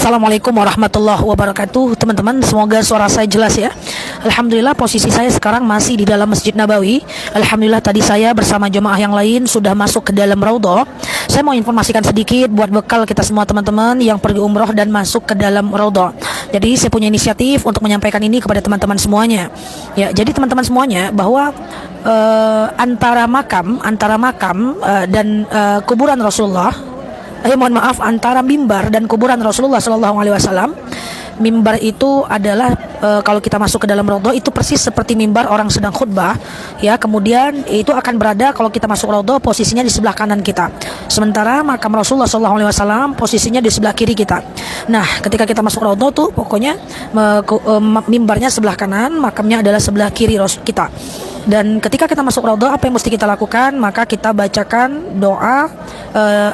Assalamualaikum warahmatullahi wabarakatuh. Teman-teman, semoga suara saya jelas ya. Alhamdulillah, posisi saya sekarang masih di dalam Masjid Nabawi. Alhamdulillah, tadi saya bersama jemaah yang lain sudah masuk ke dalam Raudhah. Saya mau informasikan sedikit buat bekal kita semua teman-teman yang pergi umroh dan masuk ke dalam Raudhah. Jadi saya punya inisiatif untuk menyampaikan ini kepada teman-teman semuanya. Ya, jadi teman-teman semuanya bahwa antara makam dan kuburan Rasulullah, mohon maaf, antara mimbar dan kuburan Rasulullah Sallallahu Alaihi Wasallam, mimbar itu adalah kalau kita masuk ke dalam Raudhah itu persis seperti mimbar orang sedang khutbah, ya. Kemudian itu akan berada kalau kita masuk Raudhah posisinya di sebelah kanan kita, sementara makam Rasulullah Sallallahu Alaihi Wasallam posisinya di sebelah kiri kita. Nah, ketika kita masuk Raudhah tuh pokoknya mimbarnya sebelah kanan, makamnya adalah sebelah kiri kita. Dan ketika kita masuk Raudhah, apa yang mesti kita lakukan? Maka kita bacakan doa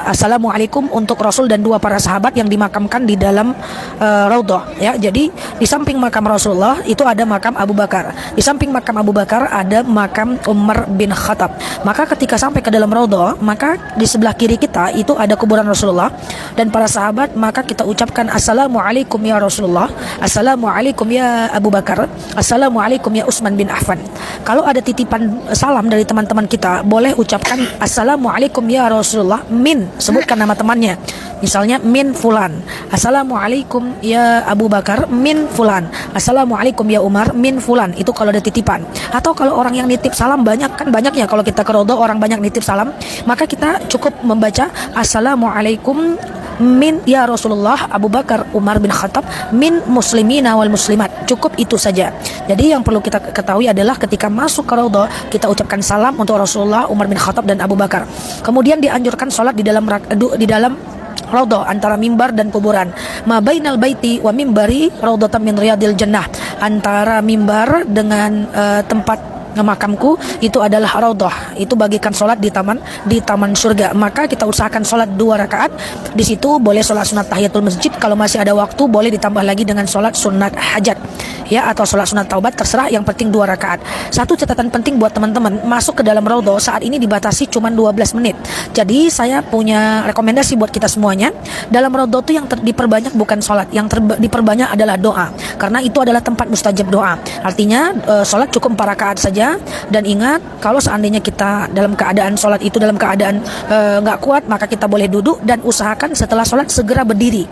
Assalamualaikum untuk Rasul dan dua para sahabat yang dimakamkan di dalam Raudhah, ya. Jadi di samping makam Rasulullah itu ada makam Abu Bakar. Di samping makam Abu Bakar ada makam Umar bin Khattab. Maka ketika sampai ke dalam Raudhah, maka di sebelah kiri kita itu ada kuburan Rasulullah dan para sahabat. Maka kita ucapkan Assalamualaikum ya Rasulullah, Assalamualaikum ya Abu Bakar, Assalamualaikum ya Utsman bin Affan. Kalau ada titipan salam dari teman-teman kita, boleh ucapkan Assalamualaikum ya Rasulullah min, sebutkan nama temannya. Misalnya min fulan, Assalamualaikum ya Abu Bakar min fulan, Assalamualaikum ya Umar min fulan. Itu kalau ada titipan. Atau kalau orang yang nitip salam banyak, kan banyak ya kalau kita ke Raudhah orang banyak nitip salam, maka kita cukup membaca Assalamualaikum min ya Rasulullah Abu Bakar Umar bin Khattab min muslimina wal muslimat. Cukup itu saja. Jadi yang perlu kita ketahui adalah ketika masuk ke Raudhah kita ucapkan salam untuk Rasulullah, Umar bin Khattab dan Abu Bakar. Kemudian dianjurkan sholat di dalam Raudhah antara mimbar dan kuburan. Ma bainal baiti wa mimbari raudhatan min riyadil jannah. Antara mimbar dengan tempat makamku itu adalah Raudhah. Itu bagikan sholat di taman surga. Maka kita usahakan sholat 2 rakaat. Di situ boleh sholat sunat tahiyatul masjid. Kalau masih ada waktu boleh ditambah lagi dengan sholat sunat hajat, ya, atau sholat sunat taubat, terserah. Yang penting 2 rakaat. Satu catatan penting buat teman-teman, masuk ke dalam Raudhah saat ini dibatasi cuma 12 menit. Jadi saya punya rekomendasi buat kita semuanya. Dalam Raudhah itu yang diperbanyak bukan sholat, yang diperbanyak adalah doa, karena itu adalah tempat mustajab doa. Artinya sholat cukup 4 rakaat saja. Dan ingat, kalau seandainya kita dalam keadaan sholat itu dalam keadaan nggak kuat, maka kita boleh duduk dan usahakan setelah sholat segera berdiri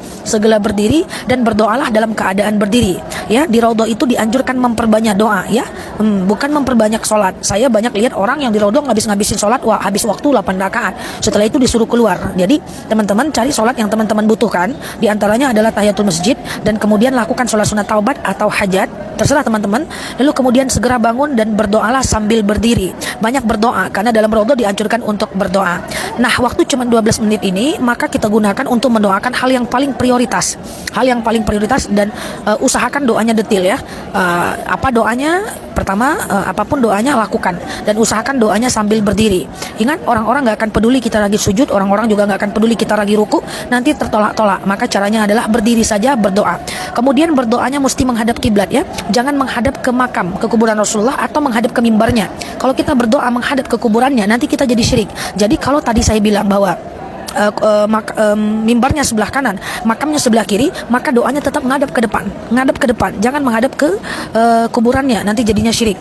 dan berdoalah dalam keadaan berdiri, ya. Di Raudhah itu dianjurkan memperbanyak doa, ya, bukan memperbanyak sholat. Saya banyak lihat orang yang di Raudhah ngabisin sholat, wah, habis waktu 8 rakaat, setelah itu disuruh keluar. Jadi teman-teman cari sholat yang teman-teman butuhkan, diantaranya adalah tahiyatul masjid, dan kemudian lakukan sholat sunat taubat atau hajat, terserah teman-teman. Lalu kemudian segera bangun dan berdoalah sambil berdiri. Banyak berdoa, karena dalam Raudhah dianjurkan untuk berdoa. Nah, waktu cuma 12 menit ini, maka kita gunakan untuk mendoakan hal yang paling prioritas. Dan usahakan doanya detail, ya. Apa doanya? Pertama, apapun doanya lakukan, dan usahakan doanya sambil berdiri. Ingat, orang-orang gak akan peduli kita lagi sujud, orang-orang juga gak akan peduli kita lagi ruku, nanti tertolak-tolak. Maka caranya adalah berdiri saja, berdoa. Kemudian berdoanya mesti menghadap kiblat, ya. Jangan menghadap ke makam, ke kuburan Rasulullah, atau menghadap ke mimbarnya. Kalau kita berdoa menghadap ke kuburannya, nanti kita jadi syirik. Jadi kalau tadi saya bilang bahwa mimbarnya sebelah kanan, makamnya sebelah kiri, maka doanya tetap menghadap ke depan, jangan menghadap ke kuburannya, nanti jadinya syirik.